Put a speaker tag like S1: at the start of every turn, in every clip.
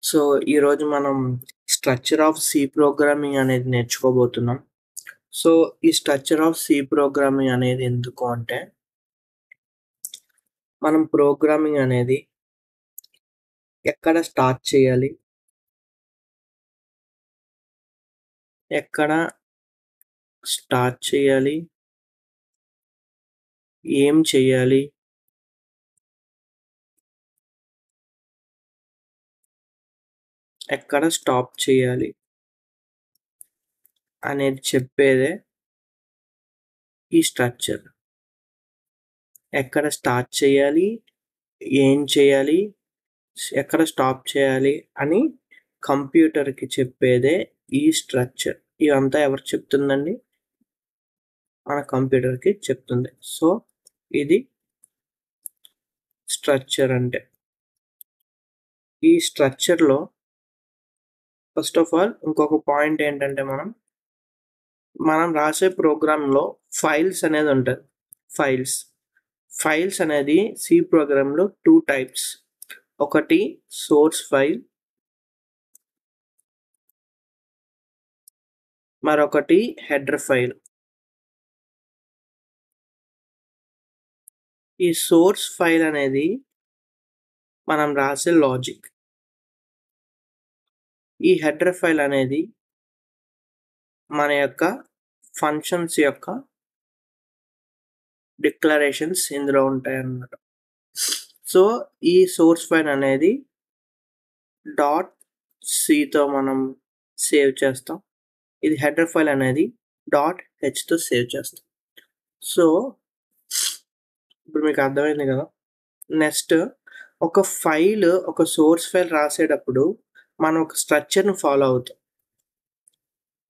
S1: So, ఈరోజు మనం structure of C programming అనేది నేర్చుకోబోతున్నాం. సో, ఈ స్ట్రక్చర్ ఆఫ్ సి ప్రోగ్రామింగ్ అనేది ఎందుకు అంటే, మనం ప్రోగ్రామింగ్ అనేది ఎక్కడ స్టార్ట్ చేయాలి? ఎక్కడ స్టార్ట్ చేయాలి? ఏం చేయాలి? ఎక్కడ స్టాప్ చేయాలి? అనేది చెప్పేదే ఈ స్ట్రక్చర్. ఎక్కడ స్టార్ట్ చేయాలి? ఏం చేయాలి? ఎక్కడ స్టాప్ చేయాలి? అని కంప్యూటర్‌కి చెప్పేదే ఈ స్ట్రక్చర్. ఇదంతా ఎవరు చెప్తుందండి? మన కంప్యూటర్‌కి చెప్తుంది. సో, ఇది స్ట్రక్చర్ అంటే. ఈ స్ట్రక్చర్‌లో ఫస్ట్ ఆఫ్ ఆల్ ఇంకొక పాయింట్ ఏంటంటే మనం రాసే ప్రోగ్రామ్‌లో ఫైల్స్ అనేది ఉంటది. ఫైల్స్. ఫైల్స్ అనేది సి ప్రోగ్రామ్‌లో 2 టైప్స్. ఒకటి సోర్స్ ఫైల్. మరొకటి హెడర్ ఫైల్. ఈ సోర్స్ ఫైల్ అనేది మనం రాసే లాజిక్. ఈ హెడర్ ఫైల్ అనేది మన యొక్క ఫంక్షన్స్ యొక్క డిక్లరేషన్స్ ఇందులో ఉంటాయన్నమాట. సో, ఈ సోర్స్ ఫైల్ అనేది డాట్ సితో మనం సేవ్ చేస్తాం. ఇది హెడర్ ఫైల్ అనేది డాట్ హెచ్‌తో సేవ్ చేస్తాం. సో, ఇప్పుడు మీకు అర్థమైంది కదా! నెక్స్ట్ ఒక సోర్స్ ఫైల్ రాసేటప్పుడు మనం ఒక స్ట్రక్చర్‌ని ఫాలో అవుతాం.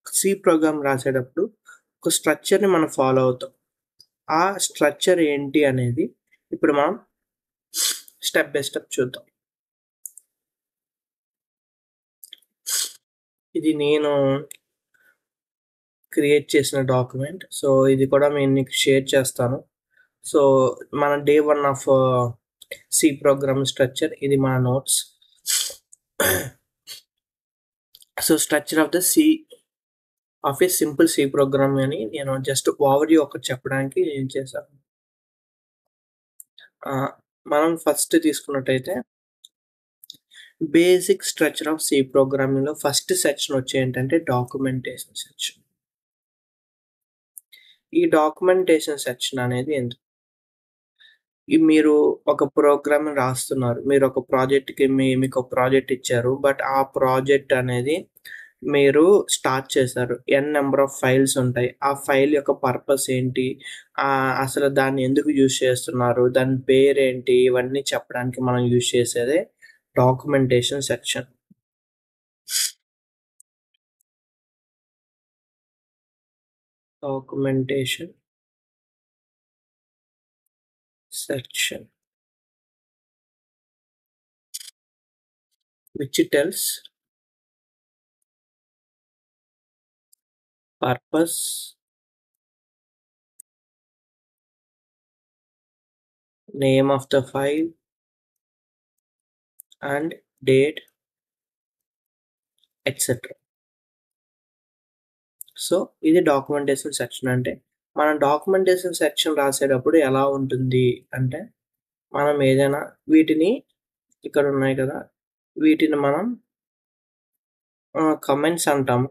S1: సి ప్రోగ్రామ్ రాసేటప్పుడు ఒక స్ట్రక్చర్‌ని మనం ఫాలో అవుతాం. ఆ స్ట్రక్చర్ ఏంటి అనేది ఇప్పుడు మనం స్టెప్ బై స్టెప్ చూద్దాం. ఇది నేను క్రియేట్ చేసిన డాక్యుమెంట్. సో, ఇది కూడా నేను మీకు షేర్ చేస్తాను. సో, మన day 1 of C program structure ఇది మన notes. So, structure of the C of a simple C program అని నేను జస్ట్ ఓవర్‌వ్యూ ఒకటి చెప్పడానికి నేను చేశాను. మనం ఫస్ట్ తీసుకున్నట్టయితే బేసిక్ స్ట్రక్చర్ ఆఫ్ సి ప్రోగ్రామింగ్‌లో ఫస్ట్ సెక్షన్ వచ్చి ఏంటంటే డాక్యుమెంటేషన్ సెక్షన్. ఈ డాక్యుమెంటేషన్ సెక్షన్ అనేది ఎందుకు? మీరు ఒక ప్రోగ్రామ్ రాస్తున్నారు. మీరు ఒక ప్రాజెక్ట్‌కి మీకొక ప్రాజెక్ట్ ఇచ్చారు. బట్ ఆ ప్రాజెక్ట్ అనేది మీరు స్టార్ట్ చేశారు. నంబర్ ఆఫ్ ఫైల్స్ ఉంటాయి. ఆ ఫైల్ యొక్క పర్పస్ ఏంటి? అసలు దాన్ని ఎందుకు యూజ్ చేస్తున్నారు? దాని పేరేంటి? ఇవన్నీ చెప్పడానికి మనం యూజ్ చేసేదే documentation section. Documentation section which tells purpose, name of the file and date, etc. So, ఇది డాక్యుమెంటేషన్ సెక్షన్ అంటే, మనం డాక్యుమెంటేషన్ సెక్షన్ రాసేటప్పుడు ఎలా ఉంటుంది అంటే, మనం ఏదైనా వీటిని ఇక్కడ ఉన్నాయి కదా! వీటిని మనం కామెంట్స్ అంటాము.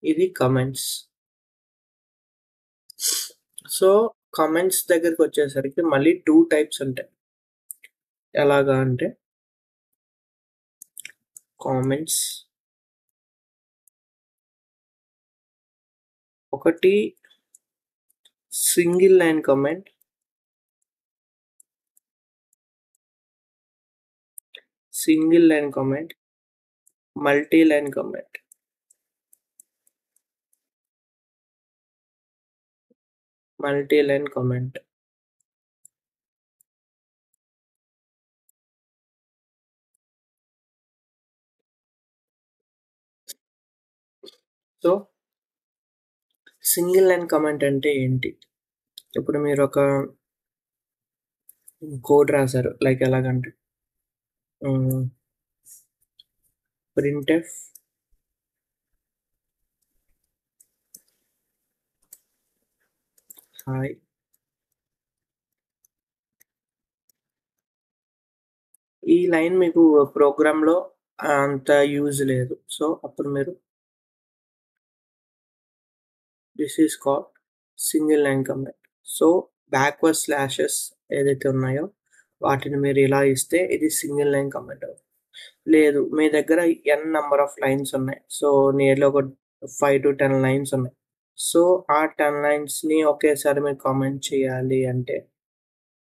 S1: ఇది కామెంట్స్. సో, కామెంట్స్ దగ్గరికొచ్చేసరికి మళ్ళీ 2 టైప్స్ ఉంటాయి. ఎలాగా అంటే కామెంట్స్ ఒకటి single line comment. Single line comment, multi line comment. Multi line comment. So, single line comment అంటే ఏంటి? ఇప్పుడు మీరొక కోడ్ రాశారు. లైక్ ఎలాగంటే ప్రింట్ఎఫ్ హాయ్ ఈ లైన్ మీకు ప్రోగ్రామ్‌లో అంత యూజ్ లేదు. సో, అప్పుడు మీరు this is called single line command. So, backward slashes ఏదైతే ఉన్నాయో వాటిని మీరు ఇలా ఇస్తే ఇది సింగిల్ లైన్ కమాండ్ అవుతుంది. లేదు మీ దగ్గర ఎన్ నంబర్ ఆఫ్ లైన్స్ ఉన్నాయి. సో, నియర్లీ ఒక 5-10 లైన్స్ ఉన్నాయి. సో, ఆ 10 లైన్స్‌ని ఒకేసారి మీరు కామెంట్ చేయాలి అంటే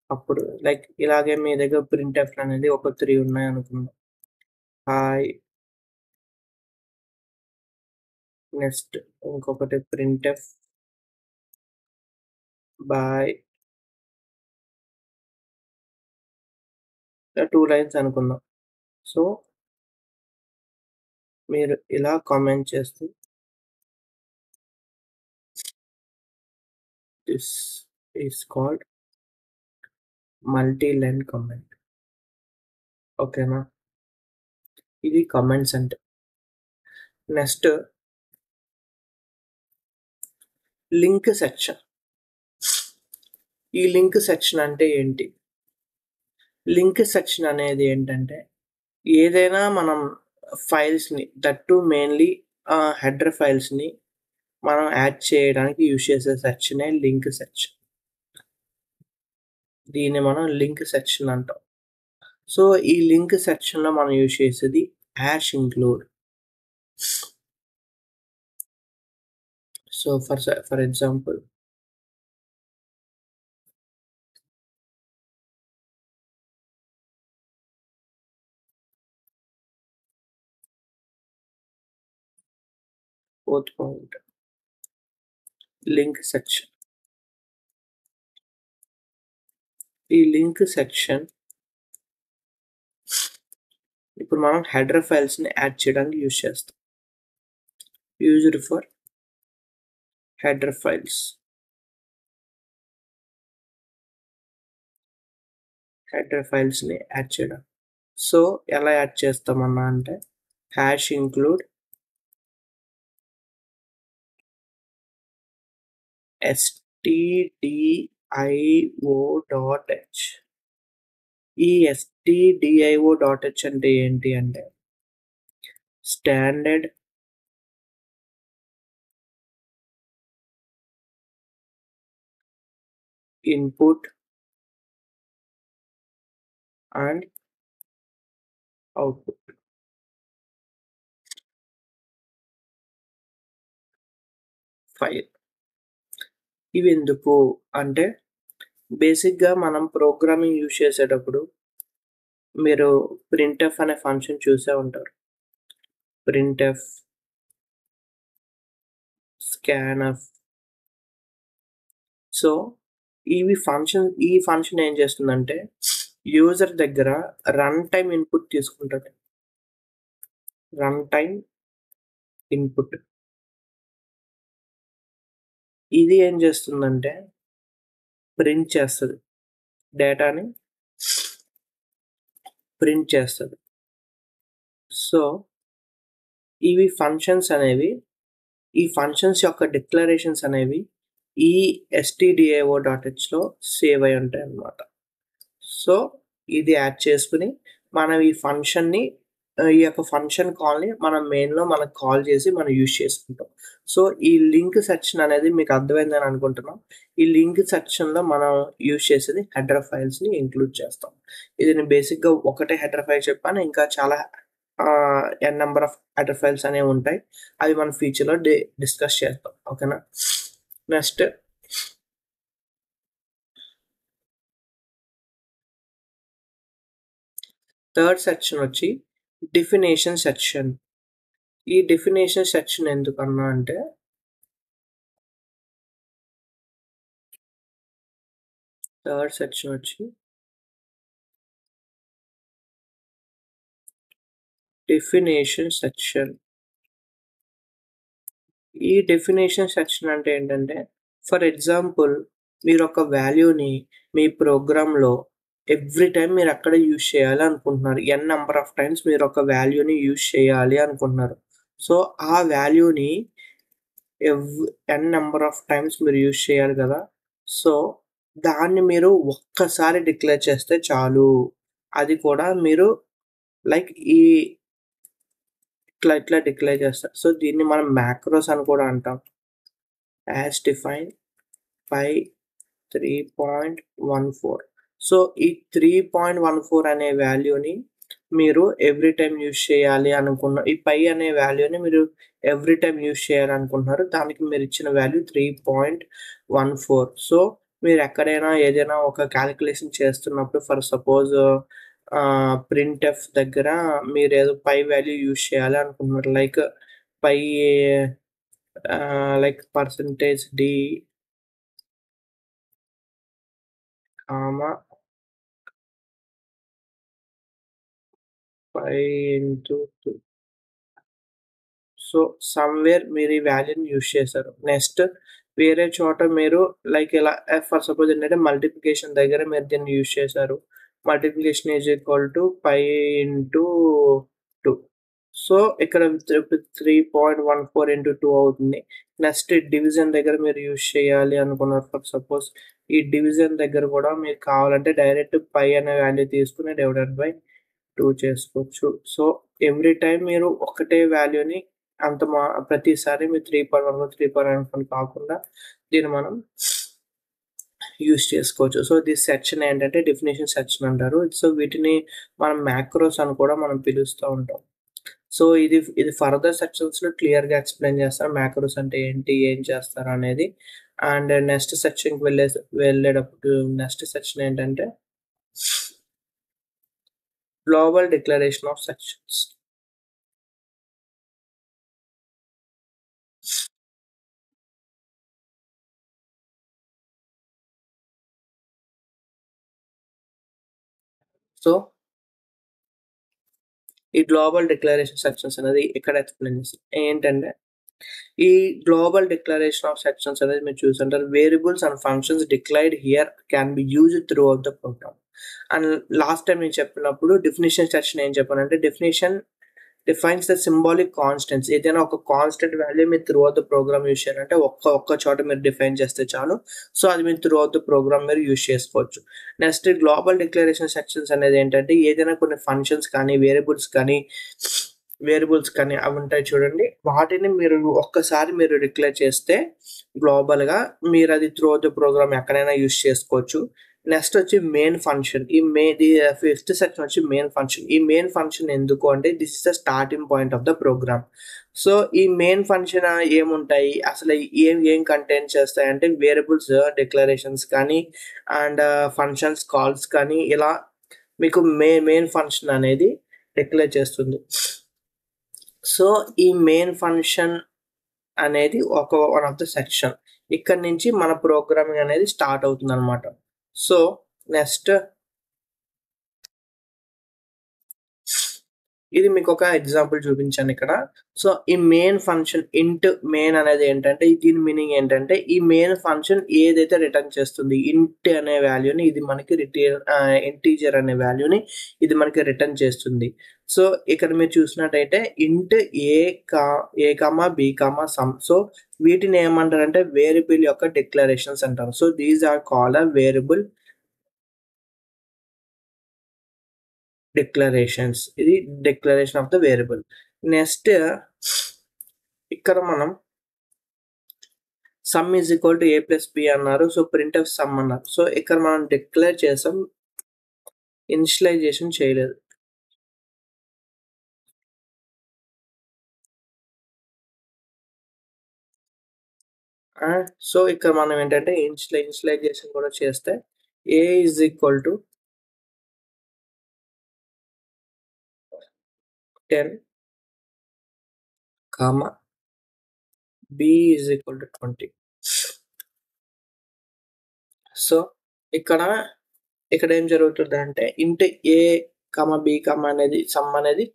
S1: అప్పుడు లైక్ ఇలాగే మీ దగ్గర ప్రింట్ఎఫ్ అనేది ఒక 3 ఉన్నాయనుకుందాం. హాయ్ నెక్స్ట్ ఇంకొకటి ప్రింట్ఎఫ్ బాయ్ 2 లైన్స్ అనుకుందాం. సో, మీరు ఇలా కామెంట్ చేస్తే this is called multi line comment. ఓకేనా? ఇది కామెంట్స్ అంటే. Next link section. ఈ లింక్ సెక్షన్ అంటే ఏంటి? లింక్ సెక్షన్ అనేది ఏంటంటే ఏదైనా మనం ఫైల్స్‌ని దట్ టూ మెయిన్‌లీ హెడర్ ఫైల్స్‌ని మనం యాడ్ చేయడానికి యూజ్ చేసే సెక్షనే లింక్ సెక్షన్. దీన్ని మనం లింక్ సెక్షన్ అంటాం. సో, ఈ లింక్ సెక్షన్‌లో మనం యూజ్ చేసేది #include. So, for example fourth point link section. ఈ లింక్ సెక్షన్ ఇప్పుడు మనం హెడర్ ఫైల్స్‌ని యాడ్ చేయడానికి యూజ్ చేస్తాం. Used for header files. Header ఫైల్స్‌ని యాడ్ చేయడం. సో, ఎలా యాడ్ చేస్తామన్నా అంటే #include stdio.h. ఈ stdio.h అంటే ఏంటి అంటే standard input and output. File. ఇవెందుకు అంటే బేసిక్‌గా మనం ప్రోగ్రామింగ్ యూజ్ చేసేటప్పుడు మీరు ప్రింట్ఎఫ్ అనే ఫంక్షన్ చూసే ఉంటారు. Printf, scanf. సో, ఈ ఫంక్షన్ ఏం చేస్తుందంటే యూజర్ దగ్గర రన్ టైమ్ ఇన్పుట్ తీసుకుంటది. Run time input. ఇది ఏం చేస్తుందంటే ప్రింట్ చేస్తది. డేటాని ప్రింట్ చేస్తది. సో, ఈ ఫంక్షన్స్ యొక్క డిక్లరేషన్స్ అనేవి ఈ stdio.hలో సేవ్ అయి ఉంటాయన్నమాట. సో, ఇది యాడ్ చేసుకొని మనం ఈ యొక్క ఫంక్షన్ కాల్‌ని మనం మెయిన్‌లో మనకు కాల్ చేసి మనం యూజ్ చేసుకుంటాం. సో, ఈ లింక్ సెక్షన్ అనేది మీకు అర్థమైందని అనుకుంటున్నాం. ఈ లింక్ సెక్షన్‌లో మనం యూజ్ చేసేది హెడర్ ఫైల్స్‌ని ఇంక్లూడ్ చేస్తాం. ఇది నేను బేసిక్‌గా ఒకటే హెడర్ ఫైల్ చెప్పాను. ఇంకా చాలా ఎన్ నంబర్ ఆఫ్ హెడర్ ఫైల్స్ అనేవి ఉంటాయి. అవి మనం ఫ్యూచర్‌లో డిస్కస్ చేద్దాం. ఓకేనా? నెక్స్ట్ థర్డ్ సెక్షన్ వచ్చి డెఫినిషన్ సెక్షన్. ఈ డెఫినిషన్ సెక్షన్ ఎందుకన్నా అంటే థర్డ్ సెక్షన్ వచ్చి డెఫినిషన్ సెక్షన్. ఈ డెఫినిషన్ సెక్షన్ అంటే ఏంటంటే ఫర్ ఎగ్జాంపుల్ మీరొక వాల్యూని మీ ప్రోగ్రామ్‌లో ఎవ్రీ టైమ్ మీరు అక్కడ యూజ్ చేయాలి అనుకుంటున్నారు. n నంబర్ ఆఫ్ టైమ్స్ మీరు ఒక వాల్యూని యూజ్ చేయాలి అనుకుంటున్నారు. సో, ఆ వాల్యూని ఎవ్ n నంబర్ ఆఫ్ టైమ్స్ మీరు యూజ్ చేయాలి కదా! సో, దాన్ని మీరు ఒక్కసారి డిక్లేర్ చేస్తే చాలు. అది కూడా మీరు లైక్ ఇట్లా డిక్లేర్ చేస్తారు. సో, దీన్ని మనం మాక్రోస్ అని కూడా అంటాం. As defined by 3.14. సో, ఈ 3.14 అనే వాల్యూని మీరు ఎవ్రీ టైమ్ యూజ్ చేయాలి ఈ పై అనే వాల్యూని మీరు ఎవ్రీ టైమ్ యూజ్ చేయాలనుకుంటున్నారు. దానికి మీరిచ్చిన వాల్యూ 3.14. సో, మీరెక్కడైనా ఏదైనా ఒక కాలిక్యులేషన్ చేస్తున్నప్పుడు ఫర్ సపోజ్ ప్రింట్ఎఫ్ దగ్గర మీరేదో పై వాల్యూ యూజ్ చేయాలి అనుకుంటున్నారు. Pi percentage d comma 5/2. So, somewhere మీరు ఈ వాల్యూని యూజ్ చేశారు. నెక్స్ట్ వేరే చోట మీరు ఇలా ఫర్ సపోజ్ ఏంటంటే మల్టిప్లికేషన్ దగ్గర మీరు దీన్ని యూజ్ చేశారు. Multiplication is equal to 5/2. So, ఇక్కడ 3.14 ఇంటూ 2 అవుతుంది. నెక్స్ట్ డివిజన్ దగ్గర మీరు యూజ్ చేయాలి అనుకున్నారు. ఫర్ సపోజ్ ఈ డివిజన్ దగ్గర కూడా మీకు కావాలంటే డైరెక్ట్ పై అనే వాల్యూ తీసుకొని డివైడెడ్ బై 2 చేసుకోవచ్చు. సో, ఎవ్రీ టైమ్ మీరు ఒకటే వాల్యూని ప్రతిసారి మీరు 3.14, 3.14 కాకుండా దీన్ని మనం యూజ్ చేసుకోవచ్చు. సో, దిస్ సెక్షన్ ఏంటంటే డెఫినిషన్ సెక్షన్ అంటారు. సో, వీటిని మనం మాక్రోస్ అని కూడా మనం పిలుస్తూ ఉంటాం. సో, ఇది ఫర్దర్ సెక్షన్స్‌లో క్లియర్‌గా ఎక్స్‌ప్లెయిన్ చేస్తారు. మాక్రోస్ అంటే ఏంటి? ఏం చేస్తారు అనేది. అండ్ నెక్స్ట్ సెక్షన్‌కి వెళ్ళేటప్పుడు నెక్స్ట్ సెక్షన్ ఏంటంటే global declaration of sections. So, ఈ గ్లోబల్ డిక్లరేషన్ సెక్షన్స్ అనేది ఇక్కడ ఎక్స్‌ప్లెయిన్ చేస్తారు. ఏంటంటే ఈ గ్లోబల్ డిక్లరేషన్ ఆఫ్ సెక్షన్స్ అనేది మీరు చూసుంటారు. Variables and functions declared here can be used throughout the program. And last time నేను చెప్పినప్పుడు డెఫినిషన్ సెక్షన్ ఏం చెప్పానంటే definition defines the symbolic constants. ఏదైనా ఒక కాన్స్టెంట్ వాల్యూ మీరు throughout the program use చేయాలంటే ఒక్క చోట మీరు డిఫైన్ చేస్తే చాలు. సో, అది మీరు త్రూ ఔట్ ద ప్రోగ్రామ్ మీరు యూజ్ చేసుకోవచ్చు. నెక్స్ట్ గ్లోబల్ డిక్లరేషన్ సెక్షన్స్ అనేది ఏంటంటే ఏదైనా కొన్ని ఫంక్షన్స్ కానీ, వేరియబుల్స్ కానీ అవి ఉంటాయి చూడండి. వాటిని మీరు ఒక్కసారి మీరు డిక్లేర్ చేస్తే గ్లోబల్‌గా మీరు అది త్రూ ఔట్ ద ప్రోగ్రామ్ ఎక్కడైనా యూజ్ చేసుకోవచ్చు. నెక్స్ట్ వచ్చి main function. The fifth section వచ్చి మెయిన్ ఫంక్షన్. ఈ మెయిన్ ఫంక్షన్ ఎందుకు అంటే this is the starting point of the program. So, ఈ మెయిన్ ఫంక్షన్ ఏముంటాయి? అసలు ఏం కంటైన్ చేస్తాయంటే వేరియబుల్స్ డిక్లరేషన్స్ కానీ అండ్ ఫంక్షన్స్ కాల్స్ కానీ ఇలా మీకు మెయిన్ ఫంక్షన్ అనేది డిక్లేర్ చేస్తుంది. సో, ఈ మెయిన్ ఫంక్షన్ అనేది వన్ ఆఫ్ ద సెక్షన్. ఇక్కడి నుంచి మన ప్రోగ్రామింగ్ అనేది స్టార్ట్ అవుతుందనమాట. సో, నెక్స్ట్ ఇది మీకొక ఎగ్జాంపుల్ చూపించాను ఇక్కడ. సో, ఈ మెయిన్ ఫంక్షన్ మెయిన్ అనేది ఏంటంటే దీని మీనింగ్ ఏంటంటే ఈ మెయిన్ ఫంక్షన్ ఏదైతే రిటర్న్ చేస్తుంది ఇంట్ అనే వాల్యూని ఇది మనకి ఇంటీజర్ అనే వాల్యూని ఇది మనకి రిటర్న్ చేస్తుంది. సో, ఇక్కడ మీరు చూసినట్టయితే ఇంట్ ఏ, బి, సమ్. సో, వీటిని ఏమంటారంటే వేరియబుల్ యొక్క డిక్లరేషన్స్ అంటారు. So, these are called variable declarations. ఇది declaration of the variable. Next ఇక్కడ మనం sum is equal to A plus B అన్నారు. సో, ప్రింట్ఎఫ్ సమ్ అన్నారు. సో, ఇక్కడ మనం డిక్లేర్ చేసాం. ఇనిషియలైజేషన్ చేయలేదు. సో, ఇక్కడ మనం ఏంటంటే ఇనిషియలైజేషన్ కూడా చేస్తే A is equal to 10 comma B is equal to 20. So, ఇక్కడ ఏం జరుగుతుందంటే ఇంట్ ఏ, బి, అనేది సమ్ అనేది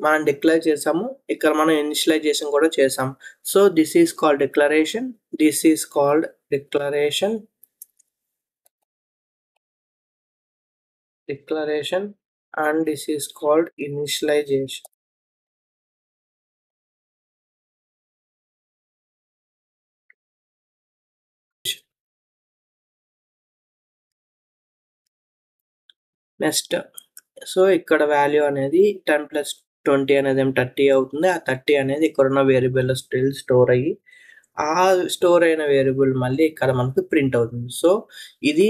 S1: మనం డిక్లేర్ చేసాము. ఇక్కడ మనం ఇనిషియలైజేషన్ కూడా చేసాం. So, this is called declaration. declaration, and this is called initialization. Next so ఇక్కడ వాల్యూ అనేది 10 ప్లస్ 20 అనేది 30 అవుతుంది. ఆ 30 అనేది ఇక్కడున్న వేరియబుల్ స్టోర్ అయ్యి ఆ స్టోర్ అయిన వేరియబుల్ మళ్ళీ ఇక్కడ మనకు ప్రింట్ అవుతుంది. సో ఇది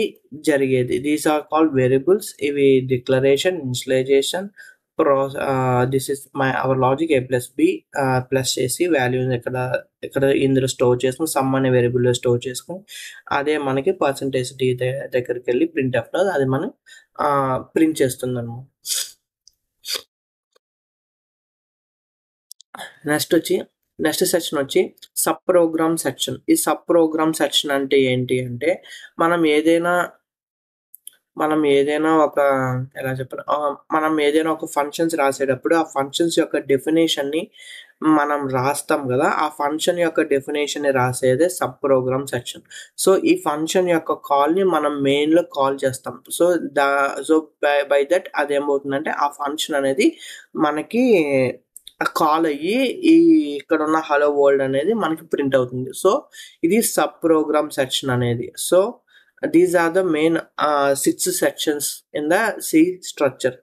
S1: జరిగేది. These are called variables. ఇవి declaration, initialization, this is our logic a plus b plus చేసి వాల్యూని ఇక్కడ ఇందులో స్టోర్ చేసుకుని సమ్ అనే వేరియబుల్లో స్టోర్ చేసుకుని అదే మనకి %d దగ్గరికి వెళ్ళి ప్రింట్ ఎఫ్లో అది మనం ప్రింట్ చేస్తుంది అన్నమాట. నెక్స్ట్ సెక్షన్ వచ్చి సబ్ ప్రోగ్రామ్ సెక్షన్. ఈ సబ్ ప్రోగ్రామ్ సెక్షన్ అంటే ఏంటి అంటే మనం ఏదైనా ఒక ఎలా చెప్పాలి మనం ఏదైనా ఒక ఫంక్షన్స్ రాసేటప్పుడు ఆ ఫంక్షన్స్ యొక్క డెఫినేషన్ని మనం రాస్తాం కదా, ఆ ఫంక్షన్ యొక్క డెఫినేషన్ని రాసేదే సబ్ ప్రోగ్రామ్ సెక్షన్. సో ఈ ఫంక్షన్ యొక్క కాల్ని మనం మెయిన్లో కాల్ చేస్తాం. సో బై దట్ అదేమవుతుందంటే ఆ ఫంక్షన్ అనేది మనకి కాల్ అయ్యి ఇక్కడ ఉన్న హలో వరల్డ్ అనేది మనకి ప్రింట్ అవుతుంది. సో ఇది సబ్ ప్రోగ్రామ్ సెక్షన్ అనేది. So these are the main 6 sections in the C structure.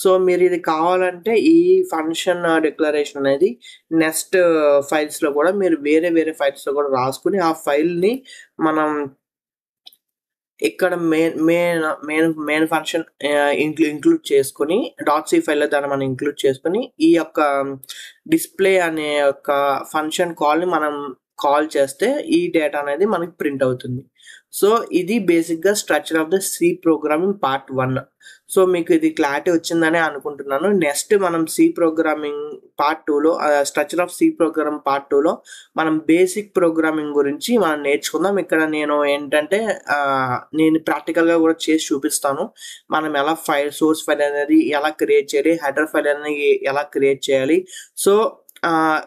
S1: So మీరు ఇది కావాలంటే ఈ ఫంక్షన్ డిక్లరేషన్ అనేది నెక్స్ట్ ఫైల్స్లో కూడా మీరు వేరే ఫైల్స్లో కూడా రాసుకుని ఆ ఫైల్ని మనం ఇక్కడ మెయిన్ ఫంక్షన్ ఇంక్లూడ్ చేసుకుని .c ఫైల్లో దాన్ని మనం ఇంక్లూడ్ చేసుకుని ఈ యొక్క డిస్ప్లే అనే యొక్క ఫంక్షన్ కాల్ని మనం కాల్ చేస్తే ఈ డేటా అనేది మనకి ప్రింట్ అవుతుంది. సో ఇది బేసిక్గా structure of the C programming part 1. So మీకు ఇది క్లారిటీ వచ్చిందని అనుకుంటున్నాను. నెక్స్ట్ మనం సి ప్రోగ్రామింగ్ పార్ట్ 2లో structure of C program part 2లో మనం బేసిక్ ప్రోగ్రామింగ్ గురించి మనం నేర్చుకుందాం. ఇక్కడ నేను ఏంటంటే నేను ప్రాక్టికల్గా కూడా చేసి చూపిస్తాను. మనం ఎలా సోర్స్ ఫైల్ అనేది ఎలా క్రియేట్ చేయాలి, హెడర్ ఫైల్ అనేది ఎలా క్రియేట్ చేయాలి, సో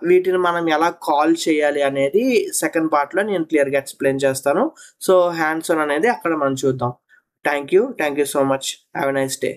S1: వీటిని మనం ఎలా కాల్ చేయాలి అనేది సెకండ్ పార్ట్లో నేను క్లియర్గా ఎక్స్ప్లెయిన్ చేస్తాను. సో హ్యాండ్స్ ఆన్ అనేది అక్కడ మనం చూద్దాం. Thank you so much. Have a nice day.